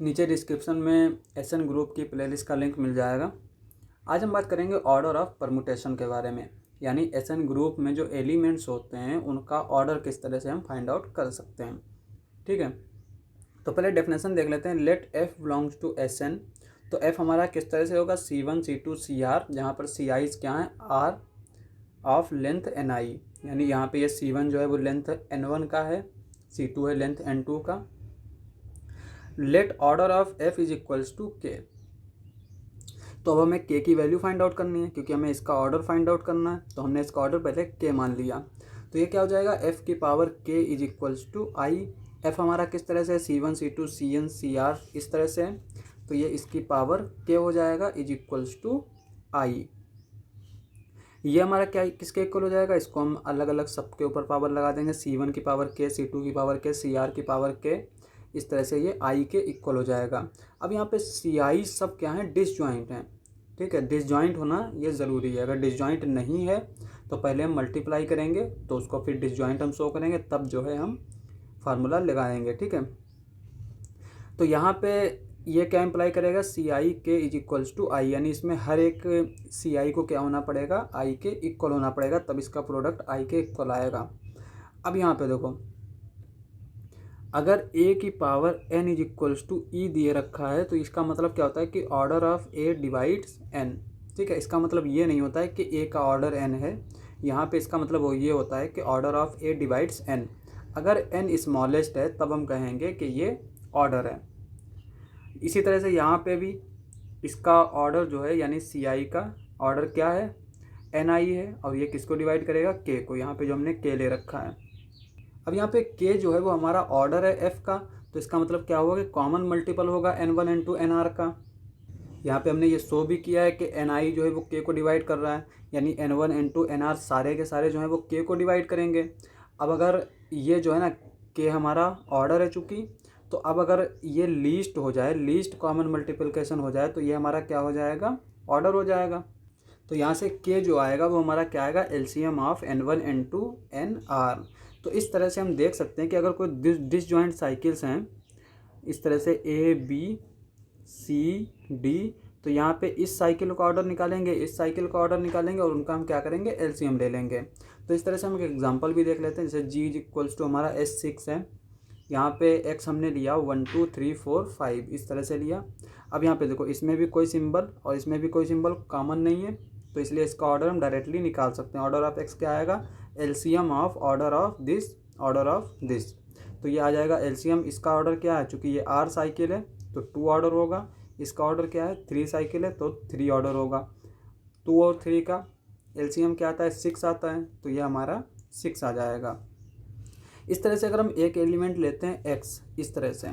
नीचे डिस्क्रिप्शन में SN group की प्लेलिस्ट का लिंक मिल जाएगा। आज हम बात करेंगे ऑर्डर ऑफ परमुटेशन के बारे में, यानी एसएन ग्रुप में जो एलिमेंट्स होते हैं उनका ऑर्डर किस तरह से हम फाइंड आउट कर सकते हैं। ठीक है, तो पहले डेफिनेशन देख लेते हैं। Let F belongs to SN, तो एफ हमारा किस तरह से होगा, C1 C2 CR, जहाँ पर CIs क्या है, आर ऑफ लेंथ NI, यानी यहाँ पे ये C1 जो है वो लेंथ N1 का है, C2 है लेंथ N2 का। Let order of F is equals to K, तो अब हमें के की वैल्यू फाइंड आउट करनी है क्योंकि हमें इसका ऑर्डर फाइंड आउट करना है। तो हमने इसका ऑर्डर पहले के मान लिया, तो ये क्या हो जाएगा, एफ की power K is equals to I. F हमारा किस तरह से, C1 C2 CN CR इस तरह से है, तो ये इसकी पावर के हो जाएगा इज इक्वल्स टू आई। ये हमारा क्या किसके इक्वल हो जाएगा, इसको हम अलग अलग सबके ऊपर पावर लगा देंगे। C1 की पावर के, C2 की पावर के, CR की पावर के, इस तरह से ये आई के इक्वल हो जाएगा। अब यहाँ पे CI सब क्या है, डिसजॉइंट हैं। ठीक है, डिसजॉइंट होना ये ज़रूरी है। अगर डिसजॉइंट नहीं है तो पहले हम मल्टीप्लाई करेंगे, तो उसको फिर डिसजॉइंट हम शो करेंगे, तब जो है हम फार्मूला लगाएंगे। ठीक है, तो यहाँ पे ये क्या इम्प्लाई करेगा, CI के इज इक्वल्स टू आई, यानी इसमें हर एक CI को क्या होना पड़ेगा, आई के इक्वल होना पड़ेगा, तब इसका प्रोडक्ट आई के इक्वल आएगा। अब यहाँ पे देखो, अगर a की power n is equals to e दिए रखा है, तो इसका मतलब क्या होता है कि order of a divides n। ठीक है, इसका मतलब ये नहीं होता है कि a का ऑर्डर n है, यहाँ पे इसका मतलब वो ये होता है कि order of a divides n। अगर n स्मॉलेस्ट है तब हम कहेंगे कि ये ऑर्डर है। इसी तरह से यहाँ पे भी इसका ऑर्डर जो है, यानी CI का ऑर्डर क्या है, NI है, और ये किसको डिवाइड करेगा, k को, यहाँ पे जो हमने k ले रखा है। अब यहाँ पे k जो है वो हमारा ऑर्डर है f का, तो इसका मतलब क्या होगा कि कॉमन मल्टीपल होगा N1 N2 NR का। यहाँ पे हमने ये शो भी किया है कि NI जो है वो k को डिवाइड कर रहा है, यानी N1 N2 NR सारे के सारे जो है वो k को डिवाइड करेंगे। अब अगर ये जो है ना k हमारा ऑर्डर है चूँकि, तो अब अगर ये लीस्ट हो जाए, लीस्ट कॉमन मल्टीप्लिकेशन हो जाए, तो ये हमारा क्या हो जाएगा, ऑर्डर हो जाएगा। तो यहाँ से k जो आएगा वो हमारा क्या आएगा, LCM of N1 N2 NR। तो इस तरह से हम देख सकते हैं कि अगर कोई डिसजॉइंट साइकिल्स हैं इस तरह से A B C D, तो यहाँ पे इस साइकिल का ऑर्डर निकालेंगे, इस साइकिल का ऑर्डर निकालेंगे, और उनका हम क्या करेंगे, LCM ले लेंगे। तो इस तरह से हम एक एग्जांपल भी देख लेते हैं। जैसे G इज इक्वल्स टू हमारा S6 है, यहाँ पे x हमने लिया 1 2 3 4 5 इस तरह से लिया। अब यहाँ पे देखो, इसमें भी कोई सिंबल और इसमें भी कोई सिंबल कॉमन नहीं है, तो इसलिए इसका ऑर्डर हम डायरेक्टली निकाल सकते हैं। ऑर्डर ऑफ x क्या आएगा, LCM of order of this, order of this, तो ये आ जाएगा LCM। इसका ऑर्डर क्या है, चूँकि ये R साइकिल है तो 2 ऑर्डर होगा, इसका ऑर्डर क्या है, 3 साइकिल है तो 3 ऑर्डर होगा। 2 और 3 का LCM क्या आता है, 6 आता है, तो ये हमारा 6 आ जाएगा। इस तरह से अगर हम एक एलिमेंट लेते हैं x इस तरह से,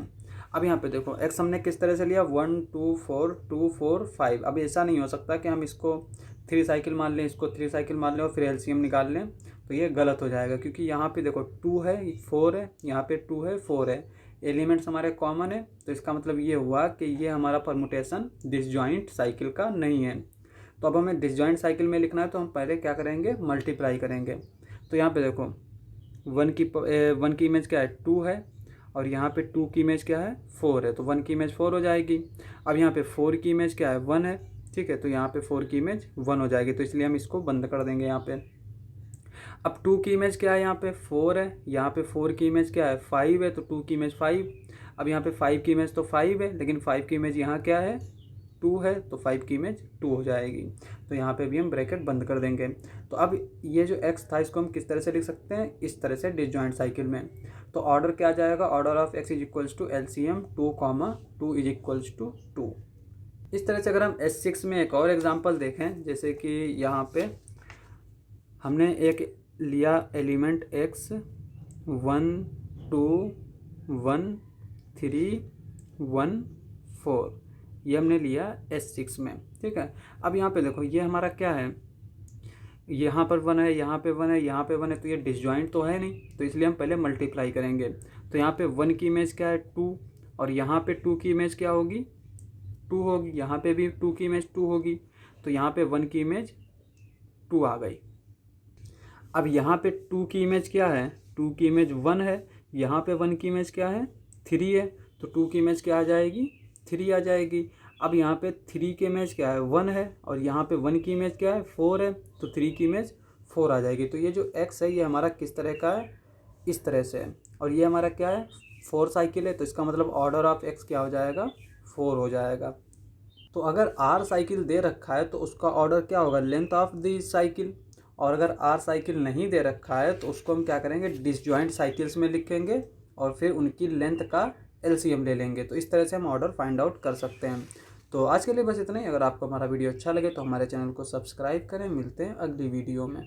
अब यहाँ पे देखो x हमने किस तरह से लिया, 1 2 4 2 4 5। अब ऐसा नहीं हो सकता कि हम इसको 3 साइकिल मान लें, इसको 3 साइकिल मान लें और फिर LCM निकाल लें, तो ये गलत हो जाएगा, क्योंकि यहाँ पे देखो 2 है 4 है, यहाँ पे 2 है 4 है, एलिमेंट्स हमारे कॉमन है, तो इसका मतलब ये हुआ कि ये हमारा परमुटेशन डिसजॉइंट साइकिल का नहीं है। तो अब हमें डिसजॉइंट साइकिल में लिखना है, तो हम पहले क्या करेंगे, मल्टीप्लाई करेंगे। तो यहाँ पे देखो 1 की इमेज क्या है, 2 है, और यहाँ पे 2 की इमेज क्या है, 4 है, तो 1 की इमेज 4 हो जाएगी। अब यहाँ पे 4 की इमेज क्या है, 1 है। ठीक है, तो यहाँ पे 4 की इमेज 1 हो जाएगी, तो इसलिए हम इसको बंद कर देंगे यहाँ पे। अब 2 की इमेज क्या है, यहाँ पे 4 है, यहाँ पे 4 की इमेज क्या है, 5 है, तो 2 की इमेज 5। अब यहाँ पे 5 की इमेज तो 5 है, लेकिन 5 की इमेज यहाँ क्या है, 2 है, तो 5 की इमेज 2 हो जाएगी, तो यहाँ पे भी हम ब्रैकेट बंद कर देंगे। तो अब ये जो x था इसको हम किस तरह से लिख सकते हैं, इस तरह से डिसजॉइंट साइकिल में। तो ऑर्डर क्या आ जाएगा, order of x is equals to LCM 2 is equals to 2। इस तरह से अगर हम S6 में एक और एग्जांपल देखें, जैसे कि यहाँ पे हमने एक लिया एलिमेंट x 1 2 1 3 1 4, ये हमने लिया S6 में। ठीक है, अब यहाँ पे देखो ये हमारा क्या है, यहाँ पर 1 है, यहाँ पे 1 है, यहाँ पे 1 है, तो ये डिसजॉइंट तो है नहीं, तो इसलिए हम पहले मल्टीप्लाई करेंगे। तो यहाँ पे 1 की इमेज क्या है, 2, और यहाँ पे 2 की इमेज क्या होगी, 2 होगी, यहाँ पे भी 2 की इमेज 2 होगी, तो यहाँ पे 1 की इमेज 2 आ गई। अब यहाँ पे 2 की इमेज क्या है, 2 की इमेज 1 है, यहाँ पे 1 की इमेज क्या है, 3 है, तो 2 की इमेज क्या आ जाएगी, 3 आ जाएगी। अब यहाँ पे 3 की इमेज क्या है, 1 है, और यहाँ पे 1 की इमेज क्या है, 4 है, तो 3 की इमेज 4 आ जाएगी। तो ये जो x है ये हमारा किस तरह का है, इस तरह से है, और ये हमारा क्या है, 4 साइकिल है, तो इसका मतलब ऑर्डर ऑफ x क्या हो जाएगा, 4 हो जाएगा। तो अगर r साइकिल दे रखा है तो उसका ऑर्डर क्या होगा, लेंथ ऑफ द साइकिल। और अगर r साइकिल नहीं दे रखा है तो उसको हम क्या करेंगे, डिसजॉइंट साइकिल्स में लिखेंगे और फिर उनकी लेंथ का एलसीएम ले लेंगे। तो इस तरह से हम ऑर्डर फाइंड आउट कर सकते हैं। तो आज के लिए बस इतना ही। अगर आपको हमारा वीडियो अच्छा लगे तो हमारे चैनल को सब्सक्राइब करें। मिलते हैं अगली वीडियो में।